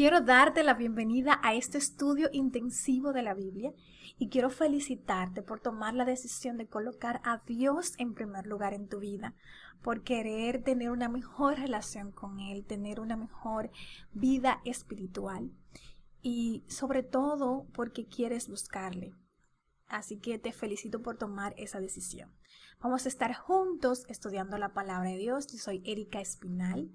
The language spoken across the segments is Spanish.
Quiero darte la bienvenida a este estudio intensivo de la Biblia y quiero felicitarte por tomar la decisión de colocar a Dios en primer lugar en tu vida, por querer tener una mejor relación con Él, tener una mejor vida espiritual y sobre todo porque quieres buscarle. Así que te felicito por tomar esa decisión. Vamos a estar juntos estudiando la palabra de Dios. Yo soy Erika Espinal.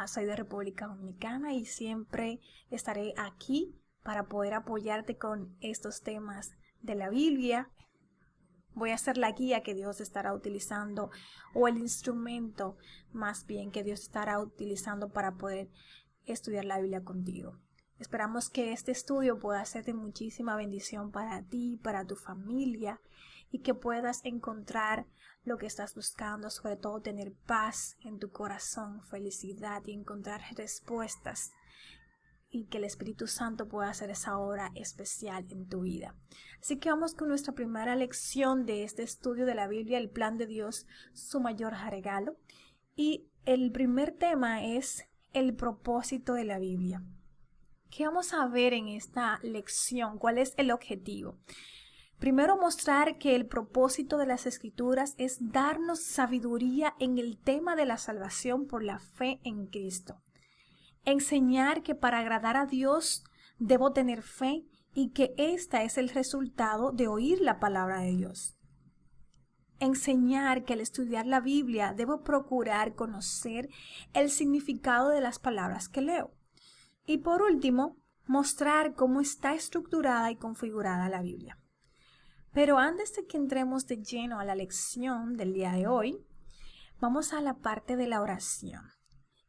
Soy de República Dominicana y siempre estaré aquí para poder apoyarte con estos temas de la Biblia. Voy a ser la guía que Dios estará utilizando, o el instrumento más bien que Dios estará utilizando para poder estudiar la Biblia contigo. Esperamos que este estudio pueda ser de muchísima bendición para ti, para tu familia, y que puedas encontrar lo que estás buscando, sobre todo tener paz en tu corazón, felicidad y encontrar respuestas, y que el Espíritu Santo pueda hacer esa obra especial en tu vida. Así que vamos con nuestra primera lección de este estudio de la Biblia, el plan de Dios, su mayor regalo. Y el primer tema es el propósito de la Biblia. ¿Qué vamos a ver en esta lección? ¿Cuál es el objetivo? Primero, mostrar que el propósito de las Escrituras es darnos sabiduría en el tema de la salvación por la fe en Cristo. Enseñar que para agradar a Dios debo tener fe y que esta es el resultado de oír la palabra de Dios. Enseñar que al estudiar la Biblia debo procurar conocer el significado de las palabras que leo. Y por último, mostrar cómo está estructurada y configurada la Biblia. Pero antes de que entremos de lleno a la lección del día de hoy, vamos a la parte de la oración.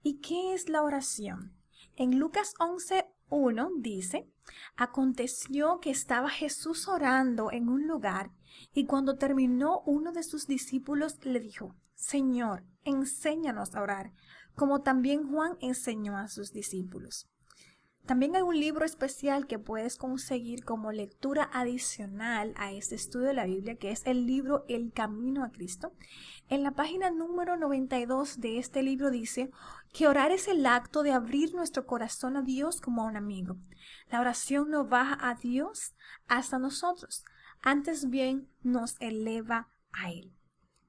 ¿Y qué es la oración? En Lucas 11:1 dice: aconteció que estaba Jesús orando en un lugar, y cuando terminó, uno de sus discípulos le dijo: Señor, enséñanos a orar, como también Juan enseñó a sus discípulos. También hay un libro especial que puedes conseguir como lectura adicional a este estudio de la Biblia, que es el libro El Camino a Cristo. En la página número 92 de este libro dice que orar es el acto de abrir nuestro corazón a Dios como a un amigo. La oración no baja a Dios hasta nosotros, antes bien nos eleva a Él.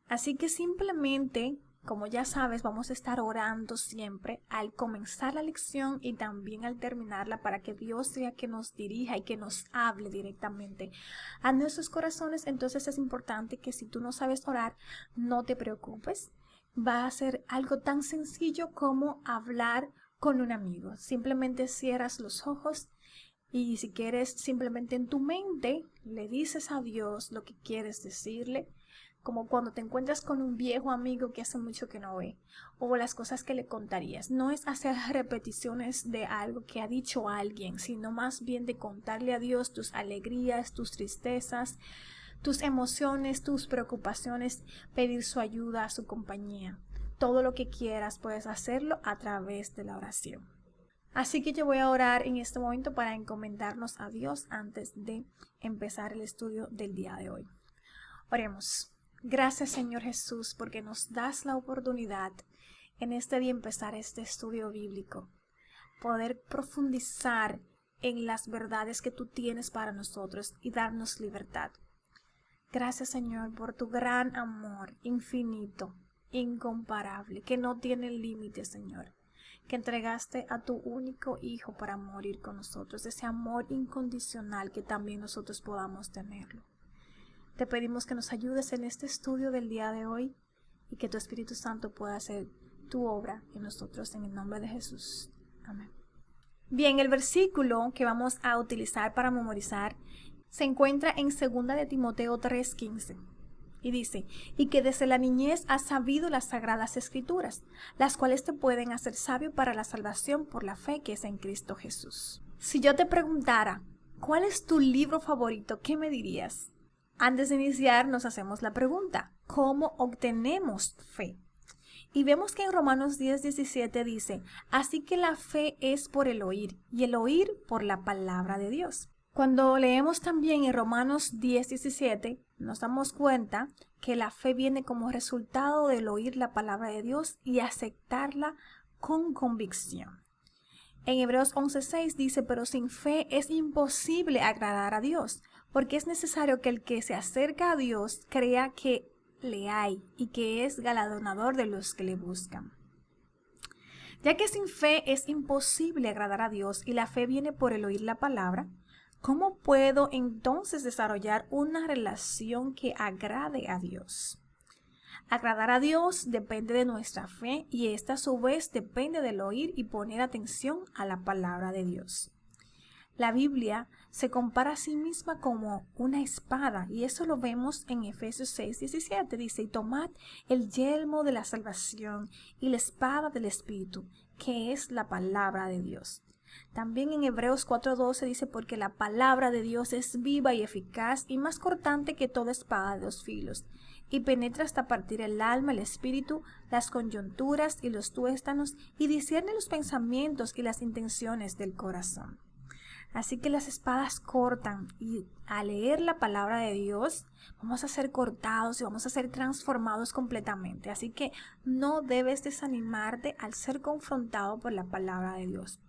Así que simplemente, como ya sabes, vamos a estar orando siempre al comenzar la lección y también al terminarla, para que Dios sea que nos dirija y que nos hable directamente a nuestros corazones. Entonces es importante que si tú no sabes orar, no te preocupes. Va a ser algo tan sencillo como hablar con un amigo. Simplemente cierras los ojos y si quieres, simplemente en tu mente le dices a Dios lo que quieres decirle, como cuando te encuentras con un viejo amigo que hace mucho que no ve, o las cosas que le contarías. No es hacer repeticiones de algo que ha dicho alguien, sino más bien de contarle a Dios tus alegrías, tus tristezas, tus emociones, tus preocupaciones, pedir su ayuda, su compañía. Todo lo que quieras puedes hacerlo a través de la oración. Así que yo voy a orar en este momento para encomendarnos a Dios antes de empezar el estudio del día de hoy. Oremos. Gracias, Señor Jesús, porque nos das la oportunidad en este día empezar este estudio bíblico, poder profundizar en las verdades que tú tienes para nosotros y darnos libertad. Gracias, Señor, por tu gran amor infinito, incomparable, que no tiene límites, Señor, que entregaste a tu único Hijo para morir con nosotros, ese amor incondicional que también nosotros podamos tenerlo. Te pedimos que nos ayudes en este estudio del día de hoy y que tu Espíritu Santo pueda hacer tu obra en nosotros, en el nombre de Jesús. Amén. Bien, el versículo que vamos a utilizar para memorizar se encuentra en 2 de Timoteo 3:15 y dice: y que desde la niñez has sabido las sagradas escrituras, las cuales te pueden hacer sabio para la salvación por la fe que es en Cristo Jesús. Si yo te preguntara, ¿cuál es tu libro favorito? ¿Qué me dirías? Antes de iniciar nos hacemos la pregunta: ¿cómo obtenemos fe? Y vemos que en Romanos 10:17 dice: así que la fe es por el oír, y el oír por la palabra de Dios. Cuando leemos también en Romanos 10:17, nos damos cuenta que la fe viene como resultado del oír la palabra de Dios y aceptarla con convicción. En Hebreos 11:6 dice, pero sin fe es imposible agradar a Dios, porque es necesario que el que se acerca a Dios crea que le hay y que es galardonador de los que le buscan. Ya que sin fe es imposible agradar a Dios y la fe viene por el oír la palabra, ¿cómo puedo entonces desarrollar una relación que agrade a Dios? Agradar a Dios depende de nuestra fe y esta a su vez depende del oír y poner atención a la palabra de Dios. La Biblia se compara a sí misma como una espada y eso lo vemos en Efesios 6:17. Dice, y tomad el yelmo de la salvación y la espada del Espíritu, que es la palabra de Dios. También en Hebreos 4:12 dice, porque la palabra de Dios es viva y eficaz y más cortante que toda espada de 2 filos, y penetra hasta partir el alma, el espíritu, las coyunturas y los tuéstanos, y discierne los pensamientos y las intenciones del corazón. Así que las espadas cortan y al leer la palabra de Dios vamos a ser cortados y vamos a ser transformados completamente. Así que no debes desanimarte al ser confrontado por la palabra de Dios.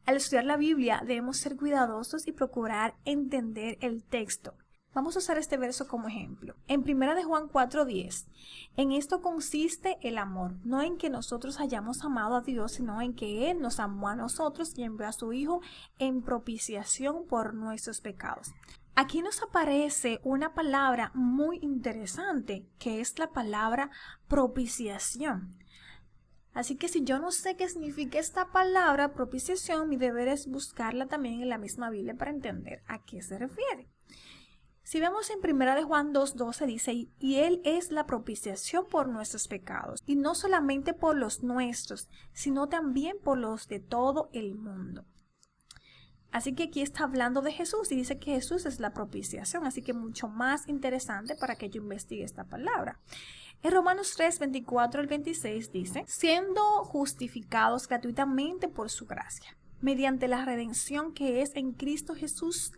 Al estudiar la Biblia debemos ser cuidadosos y procurar entender el texto. Vamos a usar este verso como ejemplo. En 1 de Juan 4:10, en esto consiste el amor, no en que nosotros hayamos amado a Dios, sino en que Él nos amó a nosotros y envió a su Hijo en propiciación por nuestros pecados. Aquí nos aparece una palabra muy interesante, que es la palabra propiciación. Así que si yo no sé qué significa esta palabra propiciación, mi deber es buscarla también en la misma Biblia para entender a qué se refiere. Si vemos en 1 de Juan 2:12 dice, y Él es la propiciación por nuestros pecados, y no solamente por los nuestros, sino también por los de todo el mundo. Así que aquí está hablando de Jesús y dice que Jesús es la propiciación, así que mucho más interesante para que yo investigue esta palabra. En Romanos 3:24 al 26 dice, siendo justificados gratuitamente por su gracia, mediante la redención que es en Cristo Jesús,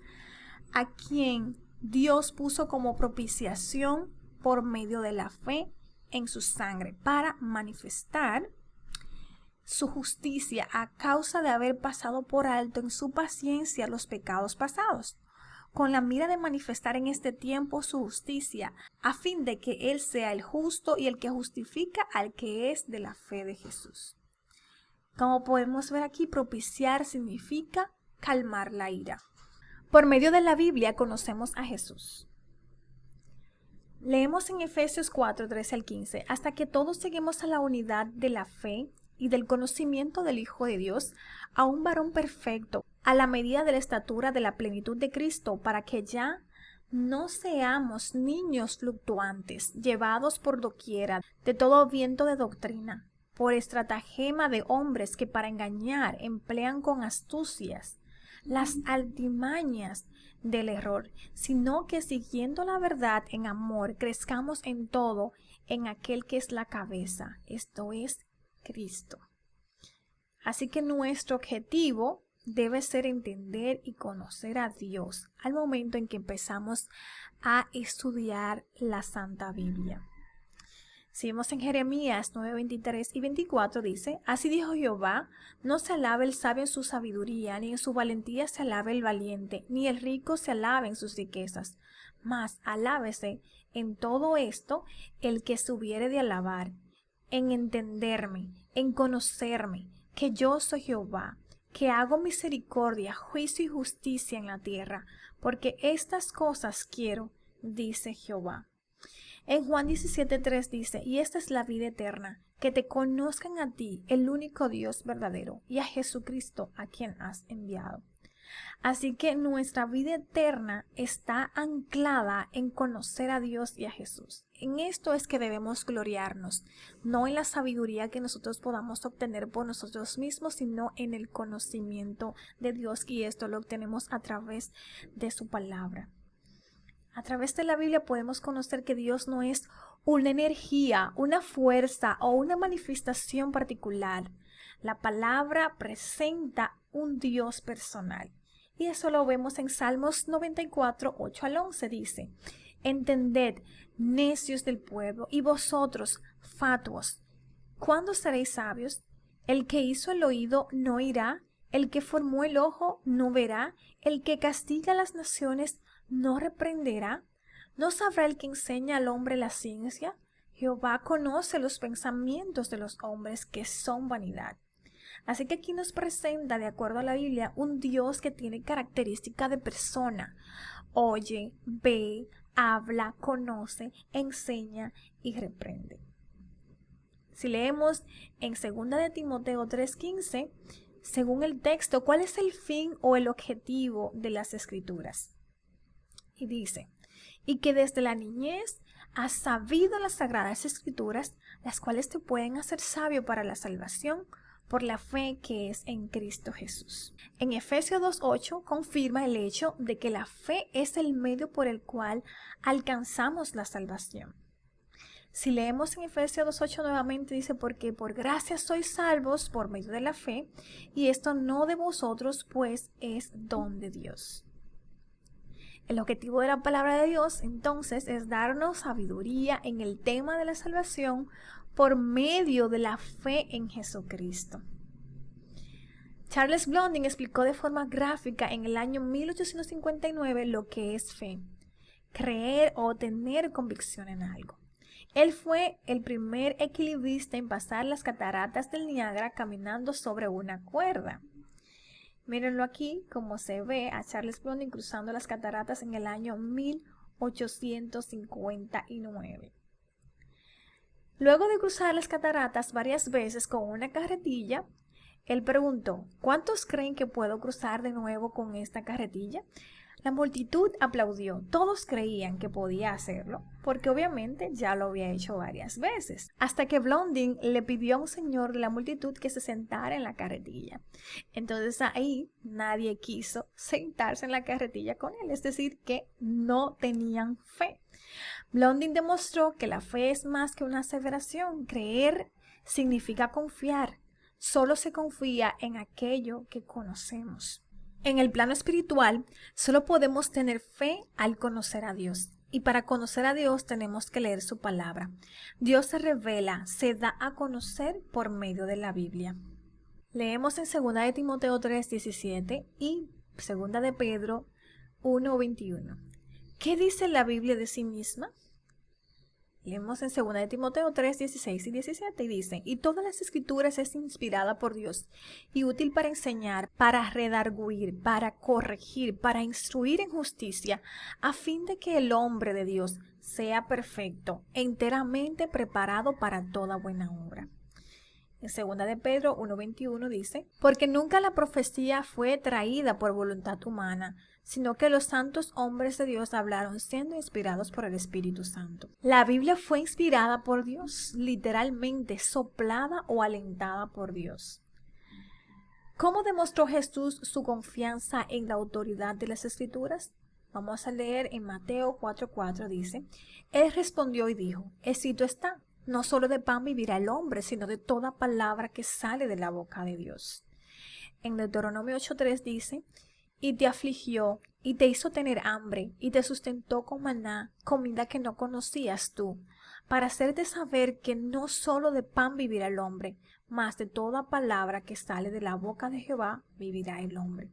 a quien Dios puso como propiciación por medio de la fe en su sangre para manifestar su justicia a causa de haber pasado por alto en su paciencia los pecados pasados, con la mira de manifestar en este tiempo su justicia, a fin de que Él sea el justo y el que justifica al que es de la fe de Jesús. Como podemos ver aquí, propiciar significa calmar la ira. Por medio de la Biblia conocemos a Jesús. Leemos en Efesios 4:13 al 15, hasta que todos lleguemos a la unidad de la fe y del conocimiento del Hijo de Dios, a un varón perfecto, a la medida de la estatura de la plenitud de Cristo, para que ya no seamos niños fluctuantes, llevados por doquiera de todo viento de doctrina, por estratagema de hombres que para engañar emplean con astucias las altimañas del error, sino que siguiendo la verdad en amor, crezcamos en todo en aquel que es la cabeza, esto es Cristo. Así que nuestro objetivo debe ser entender y conocer a Dios al momento en que empezamos a estudiar la Santa Biblia. Si vemos en Jeremías 9:23 y 24 dice, así dijo Jehová, no se alabe el sabio en su sabiduría, ni en su valentía se alabe el valiente, ni el rico se alabe en sus riquezas, mas alábese en todo esto el que se hubiere de alabar, en entenderme, en conocerme, que yo soy Jehová, que hago misericordia, juicio y justicia en la tierra, porque estas cosas quiero, dice Jehová. En Juan 17:3 dice, y esta es la vida eterna, que te conozcan a ti, el único Dios verdadero, y a Jesucristo, a quien has enviado. Así que nuestra vida eterna está anclada en conocer a Dios y a Jesús. En esto es que debemos gloriarnos, no en la sabiduría que nosotros podamos obtener por nosotros mismos, sino en el conocimiento de Dios, y esto lo obtenemos a través de su palabra. A través de la Biblia podemos conocer que Dios no es una energía, una fuerza o una manifestación particular. La palabra presenta un Dios personal. Y eso lo vemos en Salmos 94:8 al 11. Dice, entended, necios del pueblo, y vosotros, fatuos, ¿cuándo seréis sabios? El que hizo el oído no oirá, el que formó el ojo no verá, el que castiga a las naciones no reprenderá. ¿No sabrá el que enseña al hombre la ciencia? Jehová conoce los pensamientos de los hombres, que son vanidad. Así que aquí nos presenta, de acuerdo a la Biblia, un Dios que tiene característica de persona. Oye, ve, habla, conoce, enseña y reprende. Si leemos en 2 de Timoteo 3:15, según el texto, ¿cuál es el fin o el objetivo de las Escrituras? Y dice, y que desde la niñez has sabido las sagradas Escrituras, las cuales te pueden hacer sabio para la salvación por la fe que es en Cristo Jesús. En Efesios 2:8 confirma el hecho de que la fe es el medio por el cual alcanzamos la salvación. Si leemos en Efesios 2:8 nuevamente, dice, porque por gracia sois salvos por medio de la fe, y esto no de vosotros, pues es don de Dios. El objetivo de la palabra de Dios, entonces, es darnos sabiduría en el tema de la salvación por medio de la fe en Jesucristo. Charles Blondin explicó de forma gráfica en el año 1859 lo que es fe: creer o tener convicción en algo. Él fue el primer equilibrista en pasar las cataratas del Niágara caminando sobre una cuerda. Mírenlo aquí, como se ve a Charles Blondin cruzando las cataratas en el año 1859. Luego de cruzar las cataratas varias veces con una carretilla, él preguntó, ¿cuántos creen que puedo cruzar de nuevo con esta carretilla? La multitud aplaudió. Todos creían que podía hacerlo, porque obviamente ya lo había hecho varias veces, hasta que Blondin le pidió a un señor de la multitud que se sentara en la carretilla. Entonces ahí nadie quiso sentarse en la carretilla con él, es decir, que no tenían fe. Blondin demostró que la fe es más que una aseveración. Creer significa confiar. Solo se confía en aquello que conocemos. En el plano espiritual, solo podemos tener fe al conocer a Dios. Y para conocer a Dios tenemos que leer su palabra. Dios se revela, se da a conocer por medio de la Biblia. Leemos en 2 de Timoteo 3:17 y 2 de Pedro 1:21. ¿Qué dice la Biblia de sí misma? Leemos en 2 de Timoteo 3:16 y 17 y dice, y todas las escrituras es inspirada por Dios y útil para enseñar, para redarguir, para corregir, para instruir en justicia, a fin de que el hombre de Dios sea perfecto, enteramente preparado para toda buena obra. En 2 de Pedro 1:21 dice, porque nunca la profecía fue traída por voluntad humana, sino que los santos hombres de Dios hablaron siendo inspirados por el Espíritu Santo. La Biblia fue inspirada por Dios, literalmente soplada o alentada por Dios. ¿Cómo demostró Jesús su confianza en la autoridad de las Escrituras? Vamos a leer en Mateo 4:4, dice, Él respondió y dijo, escrito está, no solo de pan vivirá el hombre, sino de toda palabra que sale de la boca de Dios. En Deuteronomio 8:3 dice, y te afligió, y te hizo tener hambre, y te sustentó con maná, comida que no conocías tú, para hacerte saber que no solo de pan vivirá el hombre, mas de toda palabra que sale de la boca de Jehová vivirá el hombre.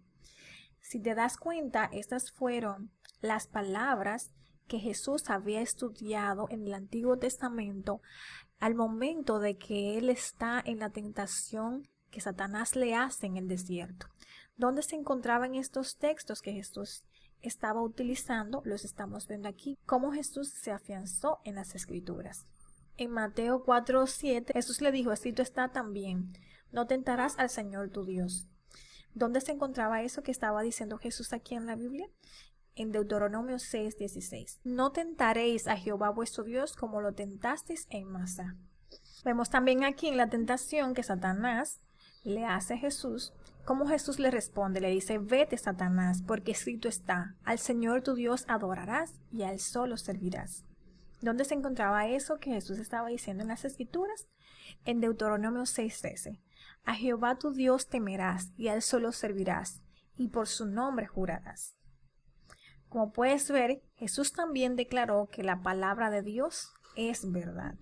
Si te das cuenta, estas fueron las palabras que Jesús había estudiado en el Antiguo Testamento al momento de que él está en la tentación que Satanás le hace en el desierto. ¿Dónde se encontraban estos textos que Jesús estaba utilizando? Los estamos viendo aquí, cómo Jesús se afianzó en las Escrituras. En Mateo 4:7, Jesús le dijo, escrito está también, no tentarás al Señor tu Dios. ¿Dónde se encontraba eso que estaba diciendo Jesús aquí en la Biblia? En Deuteronomio 6:16. No tentaréis a Jehová vuestro Dios como lo tentasteis en Masá. Vemos también aquí en la tentación que Satanás le hace a Jesús, como Jesús le responde, le dice, vete Satanás, porque escrito está, al Señor tu Dios adorarás y a él solo servirás. ¿Dónde se encontraba eso que Jesús estaba diciendo en las Escrituras? En Deuteronomio 6:13. A Jehová tu Dios temerás y a él solo servirás, y por su nombre jurarás. Como puedes ver, Jesús también declaró que la palabra de Dios es verdad.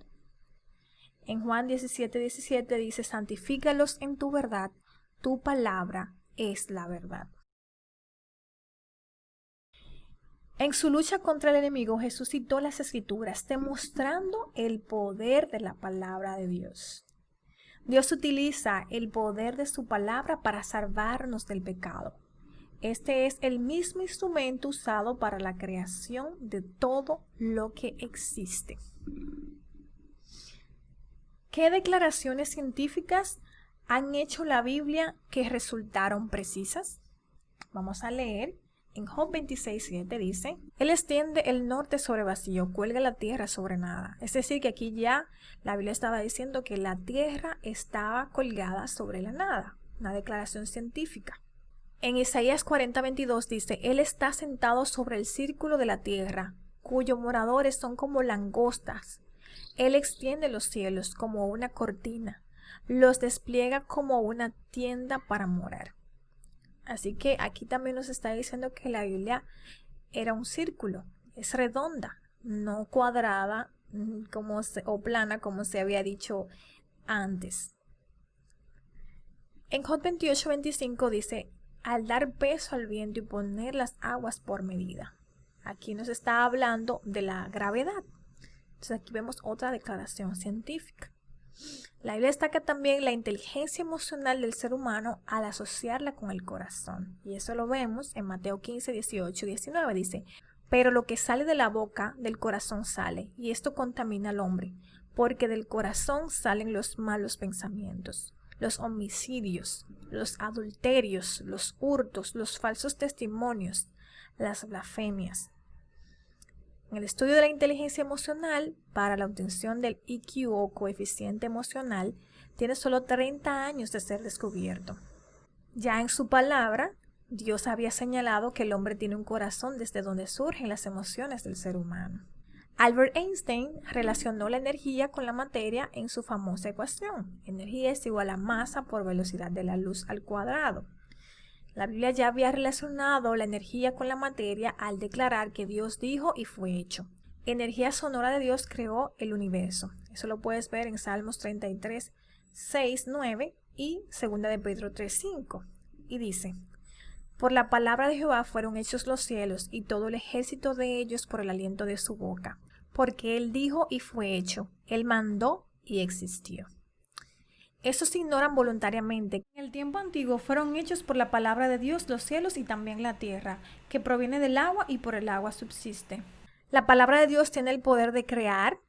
En Juan 17:17 dice, santifícalos en tu verdad, tu palabra es la verdad. En su lucha contra el enemigo, Jesús citó las Escrituras, demostrando el poder de la palabra de Dios. Dios utiliza el poder de su palabra para salvarnos del pecado. Este es el mismo instrumento usado para la creación de todo lo que existe. ¿Qué declaraciones científicas han hecho la Biblia que resultaron precisas? Vamos a leer. En Job 26:7 dice, Él extiende el norte sobre vacío, cuelga la tierra sobre nada. Es decir, que aquí ya la Biblia estaba diciendo que la tierra estaba colgada sobre la nada. Una declaración científica. En Isaías 40:22 dice, Él está sentado sobre el círculo de la tierra, cuyos moradores son como langostas. Él extiende los cielos como una cortina, los despliega como una tienda para morar. Así que aquí también nos está diciendo que la Biblia era un círculo, es redonda, no cuadrada o plana como se había dicho antes. En Job 28:25 dice, al dar peso al viento y poner las aguas por medida. Aquí nos está hablando de la gravedad. Entonces aquí vemos otra declaración científica. La Biblia destaca también la inteligencia emocional del ser humano al asociarla con el corazón. Y eso lo vemos en Mateo 15:18-19. Dice, pero lo que sale de la boca del corazón sale, y esto contamina al hombre, porque del corazón salen los malos pensamientos, los homicidios, los adulterios, los hurtos, los falsos testimonios, las blasfemias. En el estudio de la inteligencia emocional, para la obtención del IQ o coeficiente emocional, tiene solo 30 años de ser descubierto. Ya en su palabra, Dios había señalado que el hombre tiene un corazón desde donde surgen las emociones del ser humano. Albert Einstein relacionó la energía con la materia en su famosa ecuación. Energía es igual a masa por velocidad de la luz al cuadrado. La Biblia ya había relacionado la energía con la materia al declarar que Dios dijo y fue hecho. Energía sonora de Dios creó el universo. Eso lo puedes ver en Salmos 33:6-9 y 2 de Pedro 3:5. Y dice, por la palabra de Jehová fueron hechos los cielos y todo el ejército de ellos por el aliento de su boca. Porque Él dijo y fue hecho. Él mandó y existió. Estos ignoran voluntariamente. En el tiempo antiguo fueron hechos por la palabra de Dios los cielos y también la tierra, que proviene del agua y por el agua subsiste. La palabra de Dios tiene el poder de crear,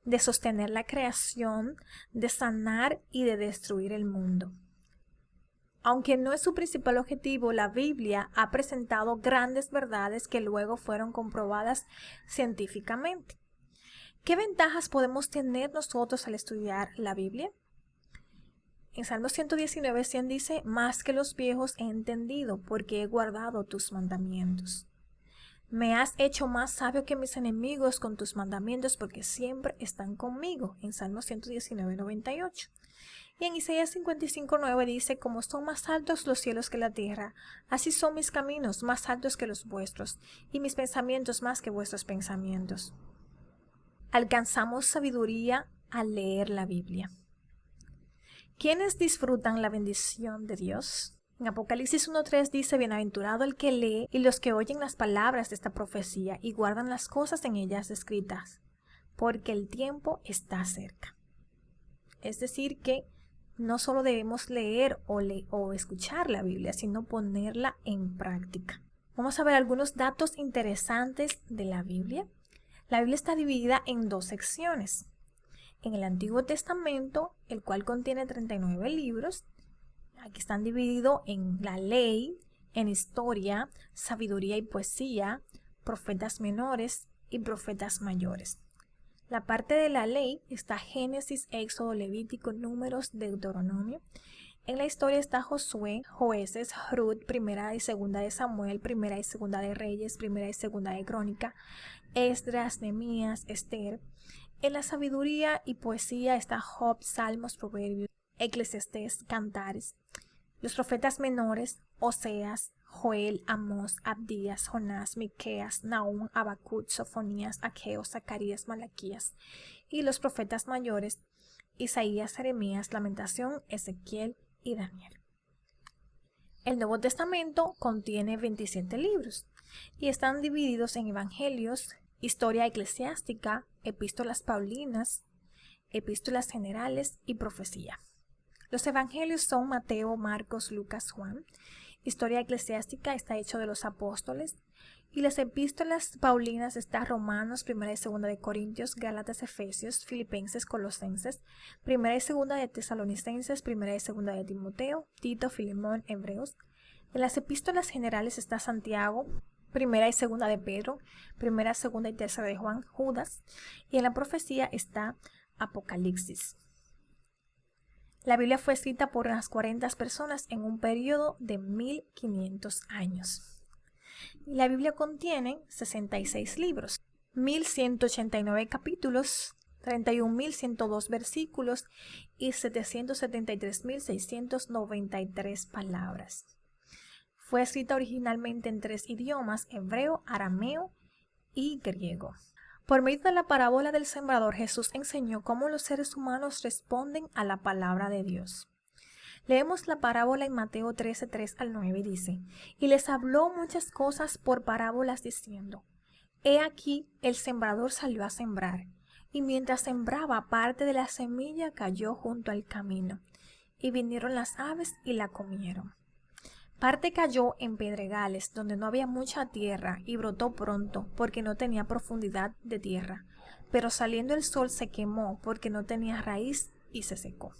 de sostener la creación, de sanar y de destruir el mundo. Aunque no es su principal objetivo, la Biblia ha presentado grandes verdades que luego fueron comprobadas científicamente. ¿Qué ventajas podemos tener nosotros al estudiar la Biblia? En Salmo 119:100 dice, más que los viejos he entendido, porque he guardado tus mandamientos. Me has hecho más sabio que mis enemigos con tus mandamientos, porque siempre están conmigo. En Salmo 119:98. Y en Isaías 55:9 dice, como son más altos los cielos que la tierra, así son mis caminos más altos que los vuestros, y mis pensamientos más que vuestros pensamientos. Alcanzamos sabiduría al leer la Biblia. ¿Quiénes disfrutan la bendición de Dios? En Apocalipsis 1:3 dice, bienaventurado el que lee y los que oyen las palabras de esta profecía y guardan las cosas en ellas escritas, porque el tiempo está cerca. Es decir, que no solo debemos leer o escuchar la Biblia, sino ponerla en práctica. Vamos a ver algunos datos interesantes de la Biblia. La Biblia está dividida en 2 secciones. En el Antiguo Testamento, el cual contiene 39 libros, aquí están divididos en la ley, en historia, sabiduría y poesía, profetas menores y profetas mayores. La parte de la ley está Génesis, Éxodo, Levítico, Números, Deuteronomio. En la historia está Josué, Jueces, Ruth, Primera y Segunda de Samuel, Primera y Segunda de Reyes, Primera y Segunda de Crónica, Esdras, Nehemías, Esther. En la sabiduría y poesía está Job, Salmos, Proverbios, Eclesiastés, Cantares. Los profetas menores, Oseas, Joel, Amós, Abdías, Jonás, Miqueas, Nahum, Habacuc, Sofonías, Ageo, Zacarías, Malaquías. Y los profetas mayores, Isaías, Jeremías, Lamentación, Ezequiel y Daniel. El Nuevo Testamento contiene 27 libros y están divididos en evangelios, historia eclesiástica, epístolas paulinas, epístolas generales y profecía. Los evangelios son Mateo, Marcos, Lucas, Juan. Historia eclesiástica está hecho de los apóstoles. Y las epístolas paulinas están Romanos, 1 y 2 de Corintios, Gálatas, Efesios, Filipenses, Colosenses, 1 y 2 de Tesalonicenses, 1 y 2 de Timoteo, Tito, Filemón, Hebreos. En las epístolas generales está Santiago, 1 y 2 de Pedro, 1, 2 y 3 de Juan, Judas. Y en la profecía está Apocalipsis. La Biblia fue escrita por unas 40 personas en un periodo de 1500 años. La Biblia contiene 66 libros, 1189 capítulos, 31.102 versículos y 773.693 palabras. Fue escrita originalmente en 3 idiomas: hebreo, arameo y griego. Por medio de la parábola del sembrador, Jesús enseñó cómo los seres humanos responden a la palabra de Dios. Leemos la parábola en Mateo 13, 3 al 9 y dice: Y les habló muchas cosas por parábolas diciendo: He aquí, el sembrador salió a sembrar, y mientras sembraba, parte de la semilla cayó junto al camino, y vinieron las aves y la comieron. Parte cayó en pedregales, donde no había mucha tierra, y brotó pronto, porque no tenía profundidad de tierra. Pero saliendo el sol se quemó, porque no tenía raíz, y se secó.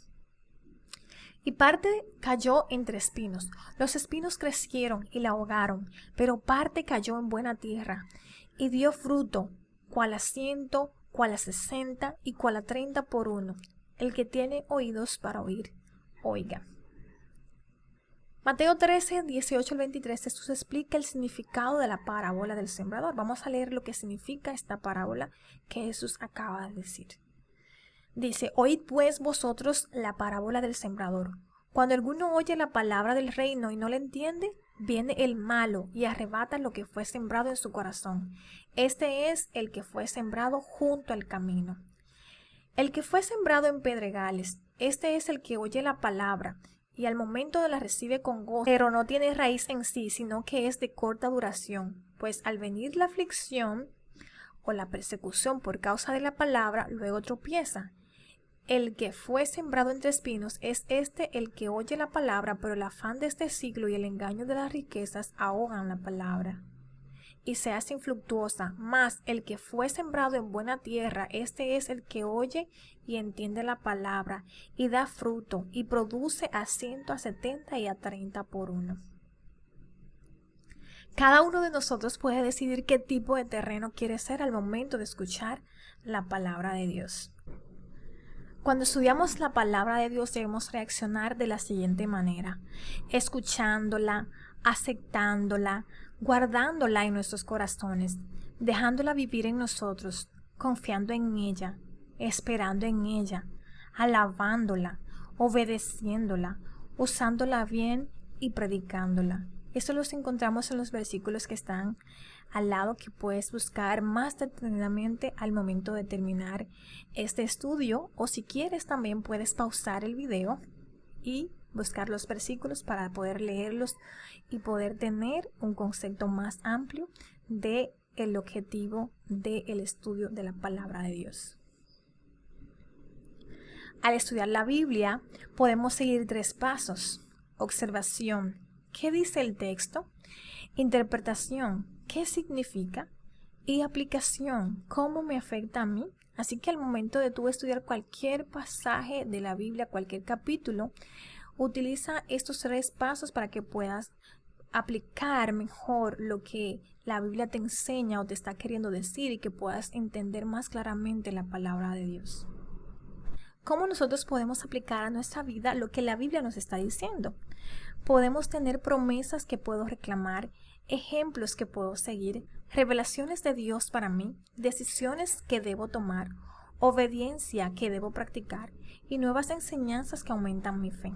Y parte cayó entre espinos. Los espinos crecieron y la ahogaron, pero parte cayó en buena tierra, y dio fruto, cual a 100, cual a 60 y cual a 30 por uno. El que tiene oídos para oír, oiga. Mateo 13, 18 al 23, Jesús explica el significado de la parábola del sembrador. Vamos a leer lo que significa esta parábola que Jesús acaba de decir. Dice: Oíd pues vosotros la parábola del sembrador. Cuando alguno oye la palabra del reino y no la entiende, viene el malo y arrebata lo que fue sembrado en su corazón. Este es el que fue sembrado junto al camino. El que fue sembrado en pedregales, este es el que oye la palabra y al momento de la recibe con gozo, pero no tiene raíz en sí, sino que es de corta duración, pues al venir la aflicción o la persecución por causa de la palabra, luego tropieza. El que fue sembrado entre espinos es el que oye la palabra, pero el afán de este siglo y el engaño de las riquezas ahogan la palabra y se hace infructuosa. Mas el que fue sembrado en buena tierra, este es el que oye y entiende la palabra y da fruto y produce a 100, a 70 y a 30 por uno. Cada uno de nosotros puede decidir qué tipo de terreno quiere ser al momento de escuchar la palabra de Dios. Cuando estudiamos la palabra de Dios debemos reaccionar de la siguiente manera: escuchándola, aceptándola, guardándola en nuestros corazones, dejándola vivir en nosotros, confiando en ella, esperando en ella, alabándola, obedeciéndola, usándola bien y predicándola. Esto los encontramos en los versículos que están al lado, que puedes buscar más detenidamente al momento de terminar este estudio, o si quieres también puedes pausar el video y buscar los versículos para poder leerlos y poder tener un concepto más amplio del objetivo del estudio de la palabra de Dios. Al estudiar la Biblia podemos seguir 3 pasos: observación, ¿qué dice el texto? Interpretación, ¿qué significa? Y aplicación, ¿cómo me afecta a mí? Así que al momento de tú estudiar cualquier pasaje de la Biblia, cualquier capítulo, utiliza estos 3 pasos para que puedas aplicar mejor lo que la Biblia te enseña o te está queriendo decir, y que puedas entender más claramente la palabra de Dios. ¿Cómo nosotros podemos aplicar a nuestra vida lo que la Biblia nos está diciendo? Podemos tener promesas que puedo reclamar, ejemplos que puedo seguir, revelaciones de Dios para mí, decisiones que debo tomar, obediencia que debo practicar y nuevas enseñanzas que aumentan mi fe.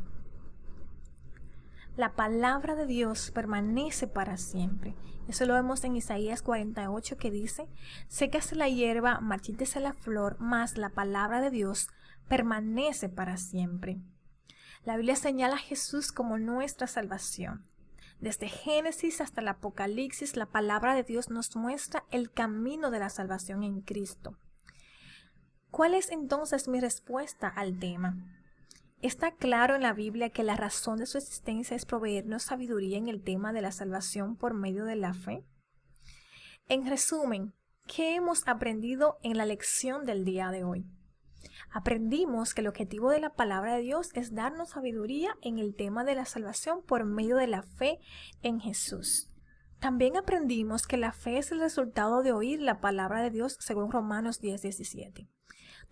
La palabra de Dios permanece para siempre. Eso lo vemos en Isaías 48, que dice: sécase la hierba, marchítese la flor, mas la palabra de Dios permanece para siempre. La Biblia señala a Jesús como nuestra salvación. Desde Génesis hasta el Apocalipsis, la palabra de Dios nos muestra el camino de la salvación en Cristo. ¿Cuál es entonces mi respuesta al tema? Está claro en la Biblia que la razón de su existencia es proveernos sabiduría en el tema de la salvación por medio de la fe. En resumen, ¿qué hemos aprendido en la lección del día de hoy? Aprendimos que el objetivo de la palabra de Dios es darnos sabiduría en el tema de la salvación por medio de la fe en Jesús. También aprendimos que la fe es el resultado de oír la palabra de Dios según Romanos 10:17.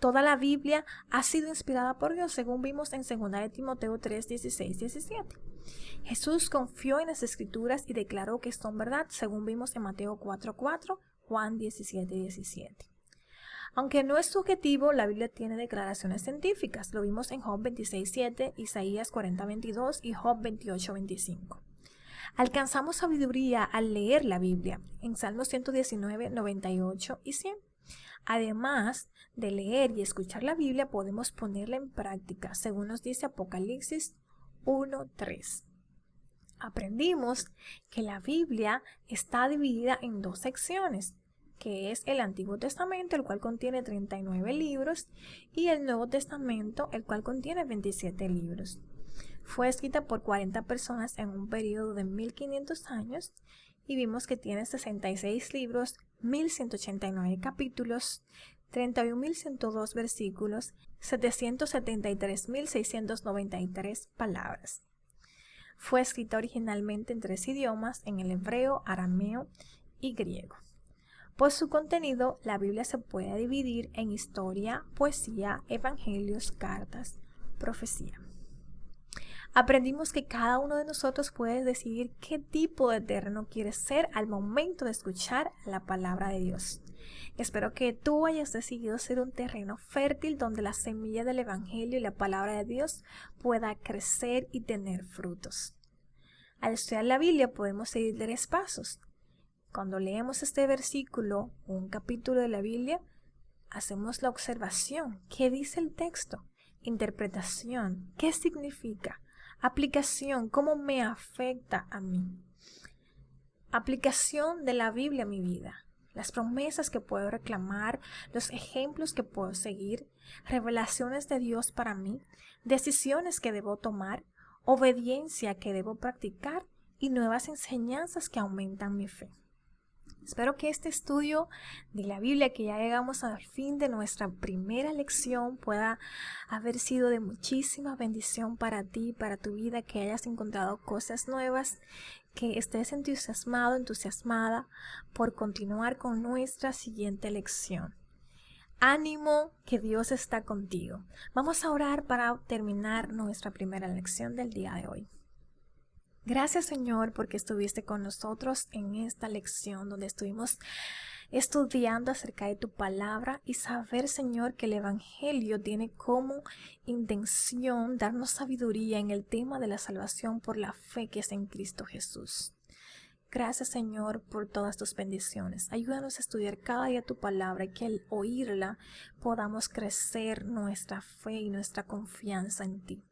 Toda la Biblia ha sido inspirada por Dios, según vimos en 2 de Timoteo 3:16-17. Jesús confió en las Escrituras y declaró que son verdad, según vimos en Mateo 4:4, Juan 17:17. Aunque no es subjetivo, la Biblia tiene declaraciones científicas. Lo vimos en Job 26:7, Isaías 40:22 y Job 28:25. Alcanzamos sabiduría al leer la Biblia en Salmos 119, 98 y 100. Además de leer y escuchar la Biblia, podemos ponerla en práctica, según nos dice Apocalipsis 1:3. Aprendimos que la Biblia está dividida en dos secciones, que es el Antiguo Testamento, el cual contiene 39 libros, y el Nuevo Testamento, el cual contiene 27 libros. Fue escrita por 40 personas en un periodo de 1500 años, y vimos que tiene 66 libros, 1189 capítulos, 31.102 versículos, 773.693 palabras. Fue escrita originalmente en 3 idiomas, en el hebreo, arameo y griego. Por su contenido, la Biblia se puede dividir en historia, poesía, evangelios, cartas, profecía. Aprendimos que cada uno de nosotros puede decidir qué tipo de terreno quiere ser al momento de escuchar la palabra de Dios. Espero que tú hayas decidido ser un terreno fértil donde la semilla del evangelio y la palabra de Dios pueda crecer y tener frutos. Al estudiar la Biblia podemos seguir 3 pasos. Cuando leemos este versículo o un capítulo de la Biblia, hacemos la observación. ¿Qué dice el texto? Interpretación. ¿Qué significa? Aplicación. ¿Cómo me afecta a mí? Aplicación de la Biblia a mi vida. Las promesas que puedo reclamar, los ejemplos que puedo seguir, revelaciones de Dios para mí, decisiones que debo tomar, obediencia que debo practicar y nuevas enseñanzas que aumentan mi fe. Espero que este estudio de la Biblia, que ya llegamos al fin de nuestra primera lección, pueda haber sido de muchísima bendición para ti, para tu vida, que hayas encontrado cosas nuevas, que estés entusiasmado, entusiasmada por continuar con nuestra siguiente lección. Ánimo, que Dios está contigo. Vamos a orar para terminar nuestra primera lección del día de hoy. Gracias, Señor, porque estuviste con nosotros en esta lección donde estuvimos estudiando acerca de tu palabra y saber, Señor, que el Evangelio tiene como intención darnos sabiduría en el tema de la salvación por la fe que es en Cristo Jesús. Gracias, Señor, por todas tus bendiciones. Ayúdanos a estudiar cada día tu palabra y que al oírla podamos crecer nuestra fe y nuestra confianza en ti.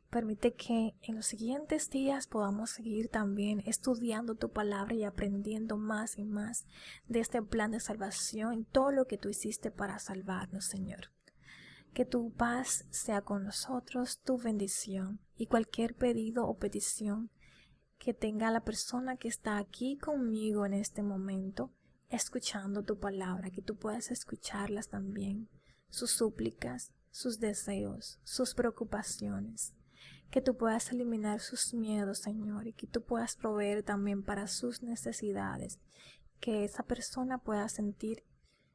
Permite que en los siguientes días podamos seguir también estudiando tu palabra y aprendiendo más y más de este plan de salvación y todo lo que tú hiciste para salvarnos, Señor. Que tu paz sea con nosotros, tu bendición y cualquier pedido o petición que tenga la persona que está aquí conmigo en este momento, escuchando tu palabra, que tú puedas escucharlas también, sus súplicas, sus deseos, sus preocupaciones. Que tú puedas eliminar sus miedos, Señor, y que tú puedas proveer también para sus necesidades. Que esa persona pueda sentir,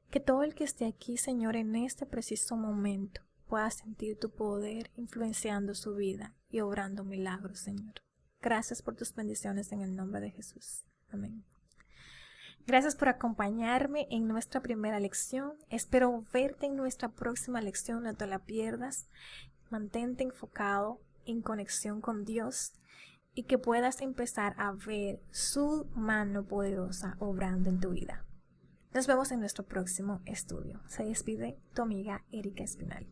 que todo el que esté aquí, Señor, en este preciso momento, pueda sentir tu poder influenciando su vida y obrando milagros, Señor. Gracias por tus bendiciones en el nombre de Jesús. Amén. Gracias por acompañarme en nuestra primera lección. Espero verte en nuestra próxima lección, no te la pierdas. Mantente enfocado en conexión con Dios y que puedas empezar a ver su mano poderosa obrando en tu vida. Nos vemos en nuestro próximo estudio. Se despide tu amiga Erika Espinal.